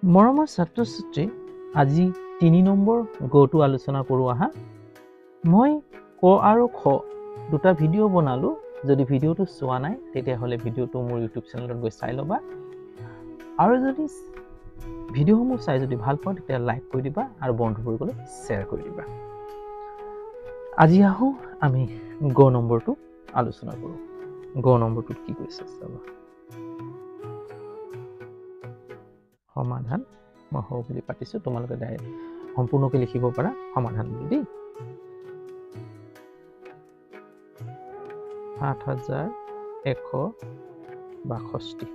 মৰমৰ ছাত্ৰ-ছাত্ৰী, আজি 3 নম্বৰ গটো আলোচনা কৰোঁ আহা। মই ক আৰু খ দুটা ভিডিঅ' বনালোঁ। যদি ভিডিঅ'টো চোৱা নাই তেতিয়াহ'লে ভিডিঅ'টো মোৰ ইউটিউব চেনেলত গৈ চাই ল'বা। আৰু যদি ভিডিঅ'সমূহ চাই যদি ভাল পোৱা তেতিয়া লাইক কৰি দিবা আৰু বন্ধুবৰ্গলৈ শ্বেয়াৰ কৰি দিবা। আজি আহোঁ আমি গ নম্বৰটো আলোচনা কৰোঁ। গ নম্বৰটোত কি কৈছে চাবা। সমাধান মই হওঁ বুলি পাতিছোঁ, তোমালোকে ডাইৰেক্ট সম্পূৰ্ণকৈ লিখিব পাৰা সমাধান বুলি দেই। ৭,১৬২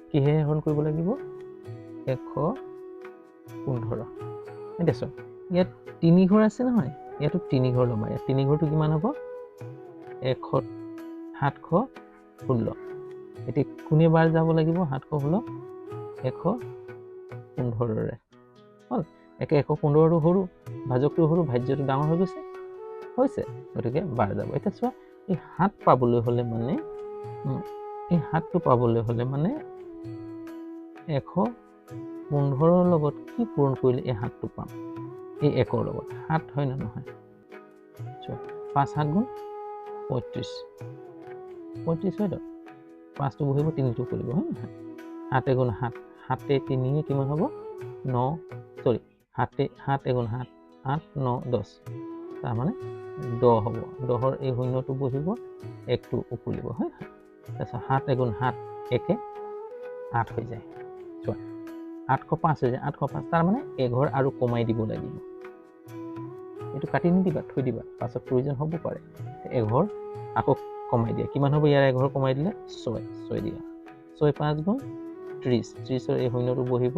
কিহে হৰণ কৰিব লাগিব? ১15। এতিয়া চোৱা, ইয়াত ৩ ঘৰ আছে নহয়, ইয়াতো ৩ ঘৰ ল'বা। ইয়াত 3 ঘৰটো কিমান হ'ব? ৭16। এতিয়া কোনে বাৰ যাব লাগিব? ৭16 115ৰে হ'ল। 115টো সৰু, ভাজকটো সৰু, ভাজ্যটো ডাঙৰ হৈ গৈছে, গতিকে বাৰ যাব। এতিয়া চোৱা, এই 7 পাবলৈ হ'লে মানে এই 7টো পাবলৈ হ'লে মানে 115ৰ লগত কি পূৰণ কৰিলে এই 7টো পাম? এই 1ৰ লগত 7 হয় নে নহয়? চোৱা, 5 7 গুণ 35 হয়তো। 5টো বহিব, 3টো কৰিব, হয় নহয়? 7 গুণ 7, 7 3 কিমান হ'ব? 7 গুণ 7 8 9 10, তাৰমানে 10 হ'ব। 10ৰ এই শূন্যটো বহিব, 1টো উকুলিব, হয় নহয়? তাৰপিছত 7 গুণ 7 1 8 হৈ যায়। চোৱা, 805 হৈ যায়, 805, তাৰমানে এঘৰ আৰু কমাই দিব লাগিব। এইটো কাটি নিদিবা, থৈ দিবা, পাছত প্ৰয়োজন হ'ব পাৰে। এঘৰ আকৌ কমাই দিয়া, কিমান হ'ব? ইয়াৰ এঘৰ কমাই দিলে 6 দিয়া। 6 5 গুণ 30, 30ৰ এই শূন্যটো বহিব,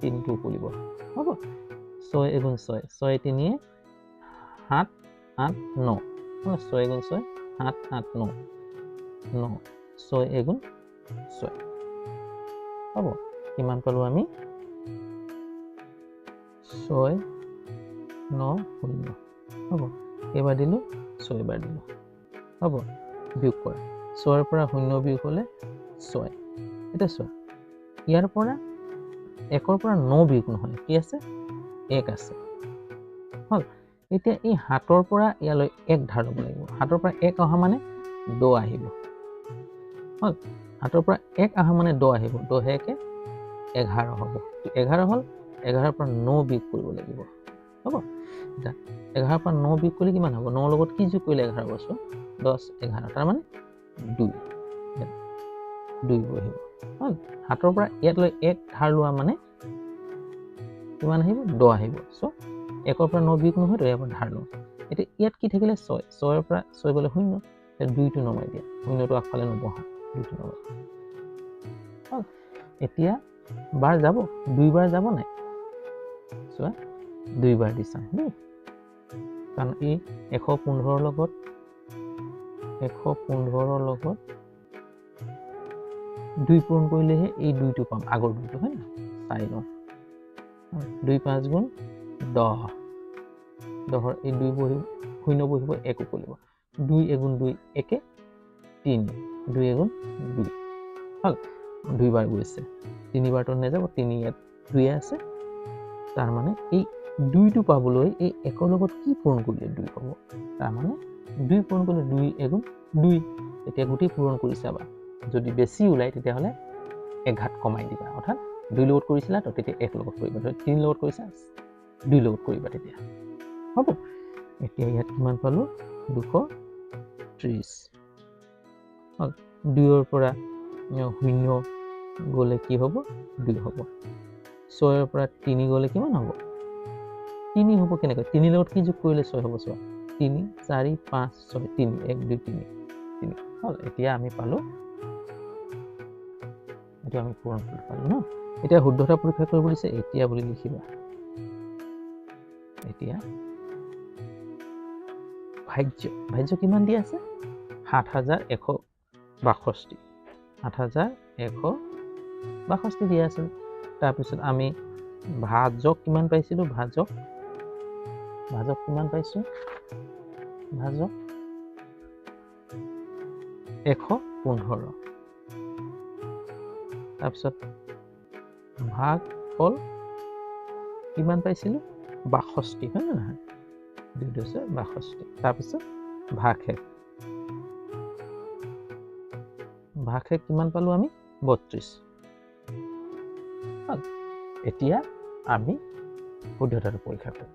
3টো উকুলিব, হ'ব। 6 গুণ 6, 6 3 7 8 9, 6 গুণ 6 7 8 9 9, 6 গুণ 6, হ'ব। কিমান পালোঁ আমি? 6 9 0, হ'ব। এইবাৰ দিলোঁ, 6 বাৰ দিলোঁ, হ'ব। বিয়োগ কৰা, 6ৰ পৰা 0 বিয়োগ হ'লে 6। এতিয়া চোৱা, ইয়াৰ পৰা 1ৰ পৰা 9 বিয়োগ নহয়, কি আছে? 1 আছে, হ'ল। এতিয়া এই 7ৰ পৰা ইয়ালৈ 1 ধাৰ ল'ব লাগিব। 7ৰ পৰা 1 অহা মানে 10 আহিব, হ'ল। 7ৰ পৰা 1 অহা মানে 10 আহিব, 10 1 11 হ'ব। 11 হ'ল, 11ৰ পৰা 9 বিয়োগ কৰিব লাগিব, হ'ব। এতিয়া 11ৰ পৰা 9 বিয়োগ কৰিলে কিমান হ'ব? 9ৰ লগত কি যোগ কৰিলে 11 বস্তু? 10 11, তাৰমানে 2 বহিব, হ'ল। 7ৰ পৰা ইয়ালৈ 1 ধাৰ লোৱা মানে কিমান আহিব? 10 আহিব। চ' 1ৰ পৰা 9 বিয়োগ নহয়, তো ইয়াৰ পৰা ধাৰ লওঁ। এতিয়া ইয়াত কি থাকিলে? 6, 6ৰ পৰা 6 গ'লে 0, 2টো নমাই দিয়া, 0টো আগফালে নবহা, 2টো নমাই, হ'ল। এতিয়া বাৰ যাব, 2 বাৰ যাব নাই? চোৱা, 2 বাৰ দি চাওঁ দেই, কাৰণ এই 115ৰ লগত 2 পূৰণ কৰিলেহে এই 2টো পাম, আগৰ 2টো, হয় নহয়? চাই লওঁ, 2 5 গুণ 10, 10ৰ এই 2 বহিব, 0 বহিব, 1 উকুলিব, 2 গুণ 2 1 3, 2 গুণ 2, হ'ল। 2 বাৰ গৈছে, 3 বাৰটো নাযাব, 3 ইয়াত 2 আছে, তাৰমানে এই 2টো পাবলৈ এই 1ৰ লগত কি পূৰণ কৰিলে 2 হ'ব? তাৰমানে 2 পূৰণ কৰিলে 2 গুণ 2। এতিয়া গোটেই পূৰণ কৰি চাবা, যদি বেছি ওলায় তেতিয়াহ'লে 1 ঘাত কমাই দিবা, অৰ্থাৎ 2 লগত কৰিছিলা তো তেতিয়া 1 লগত কৰিবা, 3 লগত কৰিছা 2 লগত কৰিবা, তেতিয়া হ'ব। এতিয়া ইয়াত কিমান পালোঁ? 230, হ'ল। 2ৰ পৰা 0 গ'লে কি হ'ব? 2 হ'ব। 6ৰ পৰা 3 গ'লে কিমান হ'ব? 3 হ'ব। কেনেকৈ? 3 লগত কি যোগ কৰিলে 6 হ'ব? চোৱা, 3 4 5 6, 3 1 2 3 3, হ'ল। এতিয়া আমি পালোঁ, এইটো আমি পূৰণ কৰি পালোঁ ন। এতিয়া শুদ্ধতা পৰীক্ষা কৰিব দিছে, এতিয়া বুলি লিখিবা। এতিয়া ভাজ্য কিমান দিয়া আছে? 7,162, 7,162 দিয়া আছিল। তাৰপিছত আমি ভাজক কিমান পাইছিলোঁ? ভাজক কিমান পাইছোঁ? ভাজক 115, তাৰপিছত ভাগ ফল কিমান পাইছিলোঁ 62 হয় নে নহয় 2 × 62 তাৰপিছত ভাগশেষ কিমান পালোঁ আমি 32 এতিয়া আমি শুদ্ধতাটো পৰীক্ষা কৰিম